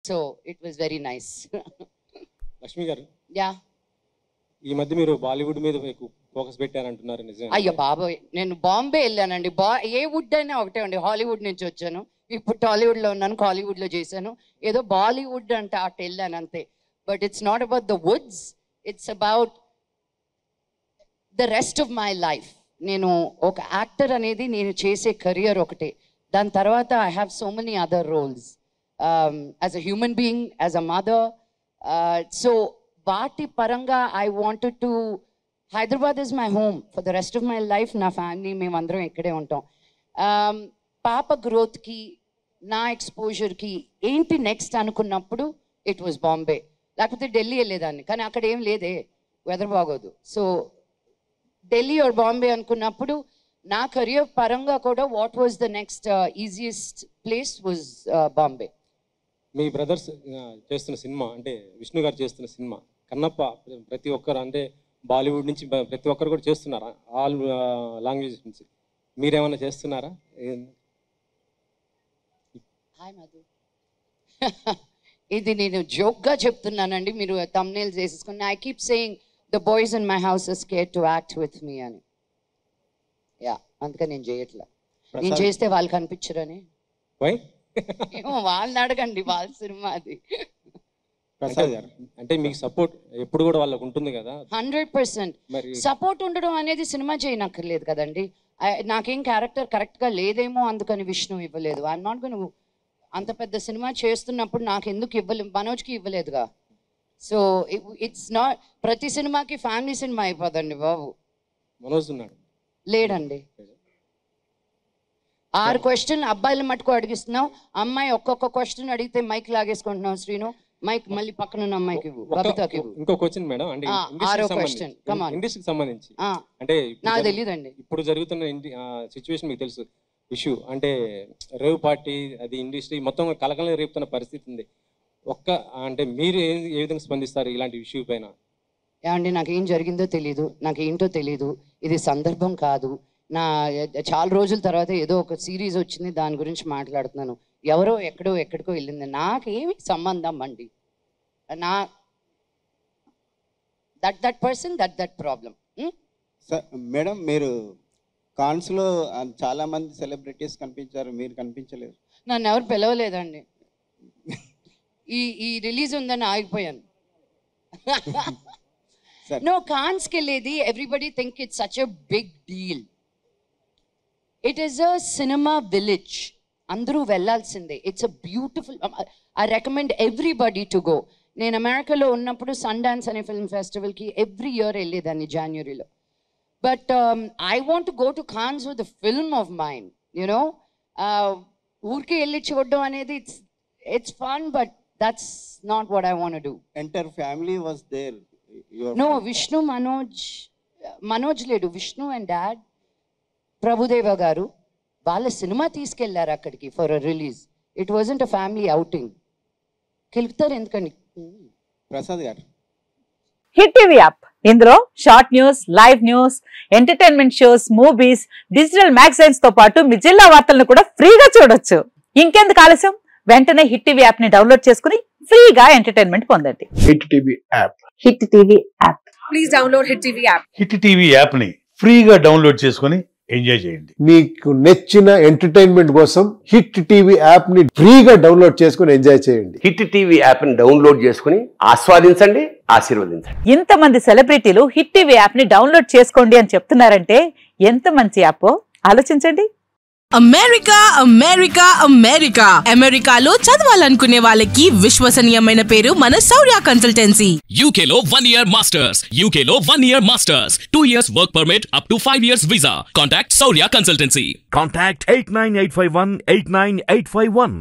So it was very nice. Lakshmi గారు, Yeah. ఈ మధ్య మీరు బాలీవుడ్ మీద ఫోకస్ పెట్టారంటున్నారు, నిజమే? అయ్యో బాబోయ్, నేను బాంబే వెళ్ళానండి. ఏ వుడ్ అయినా ఒకటే అండి. హాలీవుడ్ నుంచి వచ్చాను, ఇప్పుడు టాలీవుడ్లో ఉన్నాను, కాలీవుడ్లో చేశాను. ఏదో బాలీవుడ్ అంటే అటు వెళ్ళాను అంతే. But it's not about the Woods, it's about the rest of my life. నేను ఒక యాక్టర్ అనేది నేను చేసే కెరియర్ ఒకటే. దాని తర్వాత I have so many other roles as a human being, as a mother. So వాటి పరంగా I wanted to, Hyderabad is my home for the rest of my life. నా ఫ్యామిలీ మేమందరం ఇక్కడే ఉంటాం. పాప గ్రోత్కి, నా ఎక్స్పోజర్కి ఏంటి నెక్స్ట్ అనుకున్నప్పుడు ఇట్ వాజ్ బాంబే. లేకపోతే ఢిల్లీ వెళ్ళేదాన్ని, కానీ అక్కడ ఏం లేదే, వెదర్ బాగోదు. సో ఢిల్లీ ఆర్ బాంబే అనుకున్నప్పుడు నా కెరియర్ పరంగా కూడా what was the next easiest place was Bombay. Me brothers చేస్తున్న సినిమా, అంటే విష్ణు గారు చేస్తున్న సినిమా కన్నప్ప, ప్రతి ఒక్కరు అంటే బాలీవుడ్ నుంచి ప్రతి ఒక్కరు కూడా చేస్తున్నారా? ఆల్ లాంగ్వేజెస్ నుంచి మీరేమన్నా చేస్తున్నారా? హాయ్ మధు. ఇది నేను జోక్గా చెప్తున్నానండి, మీరు థంబ్నెయిల్స్ వేసేసుకుని. I keep saying the boys in my house are scared to act with me అని. యా, అందుకని నేను చేయట్లా. నేను చేస్తే వాళ్ళు కనిపించరని. ఏమో వాళ్ళని అడగండి, వాళ్ళ సినిమా అది. ప్రసాద్ గారు, అంటే మీకు సపోర్ట్ ఎప్పుడు కూడా వాళ్ళకు ఉంటుంది కదా? 100%. సపోర్ట్ ఉండడం అనేది సినిమా చేయనక్కర్లేదు కదండి. నాకేం క్యారెక్టర్ కరెక్ట్గా లేదేమో అందుకని విష్ణు ఇవ్వలేదు. I'm not gone. అంత పెద్ద సినిమా చేస్తున్నప్పుడు నాకు ఎందుకు ఇవ్వలేదు? మనోజ్కి ఇవ్వలేదుగా. సో ఇట్స్ నాట్ ప్రతి సినిమాకి ఫ్యామిలీ సినిమా అయిపోదండి బాబు. మనోజ్ ఉన్నాడు లేడండి. 6 క్వశ్చన్ అబ్బాయిల మటుకు అడిగిస్తున్నావు, అమ్మాయి ఒక్కొక్క క్వశ్చన్ అడిగితే మైక్ లాగేసుకుంటున్నావు. శ్రీను, మైక్ మళ్ళీ పక్కన ఉన్న అమ్మాయికి ఇవ్వు, బబితాకి ఇవ్వు. ఇంకో క్వశ్చన్ మేడం, అంటే ఇండస్ట్రీకి సంబంధించి, అంటే నాకు తెలియదండి ఇప్పుడు జరుగుతున్న సిచ్యువేషన్ మీకు తెలుసు, ఇష్యూ అంటే రేవ్ పార్టీ, అది ఇండస్ట్రీ మొత్తం కలకలం రేపుతున్న పరిస్థితి ఉంది. అంటే మీరు ఏ విధంగా స్పందిస్తారు ఇలాంటి ఇష్యూ పైన? ఏమండి, నాకేం జరిగిందో తెలీదు, నాకేంటో తెలీదు. ఇది సందర్భం కాదు. చాలా రోజుల తర్వాత ఏదో ఒక సిరీస్ వచ్చింది, దాని గురించి మాట్లాడుతున్నాను. ఎవరో ఎక్కడికో వెళ్ళింది, నాకేమి సంబంధం అండి. నా that person that problem. Madam, మీరు కాన్స్లో చాలా మంది సెలబ్రిటీస్ కనిపించారు, మీరు కనిపించలేదు. నన్ను ఎవరు పిలవలేదండి. ఈ రిలీజ్ ఉందని ఆగిపోయాను. నో, కాన్స్కి వెళ్ళేది everybody think it's such a big deal. It is a cinema village, అందరూ వెళ్ళాల్సిందే. It's a beautiful, I recommend everybody to go. నేను అమెరికాలో ఉన్నప్పుడు సన్ డాన్స్ అనే ఫిల్మ్ ఫెస్టివల్కి ఎవ్రీ ఇయర్ వెళ్ళేదాన్ని జనవరిలో. But I want to go to Cannes with the film of mind, you know. ఊరికి వెళ్ళి చూడడం అనేది it's fun, but that's not what I want to do. Entire family was there. No, Vishnu, Manoj ledu. Vishnu and Dad, Prabhudeva garu, వాళ్ళ cinema తీసుకెళ్లారు అక్కడికి for a release. It wasn't a family outing. కెలుపుతారు ఎందుకండి? Prasad garu, hit TV app, ఇందులో short news, live news, entertainment shows, movies, digital magazines తో పాటు మీ జిల్లా వార్తలను కూడా ఫ్రీగా చూడొచ్చు. ఇంకెందుకు ఆలస్యం, వెంటనే హిట్ టీవీ యాప్ ని డౌన్లోడ్ చేసుకుని ఫ్రీగా ఎంటర్టైన్మెంట్ పొందండి. Hit TV app, hit TV app, please download hit TV app. Hit TV app ని ఫ్రీగా డౌన్లోడ్ చేసుకుని ఎంజాయ్ చేయండి. మీకు నచ్చిన ఎంటర్టైన్మెంట్ కోసం హిట్ టీవీ యాప్ ని ఫ్రీగా డౌన్లోడ్ చేసుకుని ఎంజాయ్ చేయండి. హిట్ టీవీ యాప్ ని డౌన్లోడ్ చేసుకుని ఆస్వాదించండి, ఆశీర్వదించండి. ఇంతమంది సెలబ్రిటీలు హిట్ టీవీ యాప్ ని డౌన్లోడ్ చేసుకోండి అని చెప్తున్నారంటే ఎంత మంచి యాప్ ఆలోచించండి. అమెరికా అమెరికా అమెరికా అమెరికాలో చదవాలనుకునే వాళ్ళకి విశ్వసనీయమైన పేరు మన శౌర్య కన్సల్టెన్సీ. UK లో 1 year masters, UK లో 1 year masters, 2 years work permit up to 5 years visa. Contact Saurya Consultancy. Contact 89851 89851.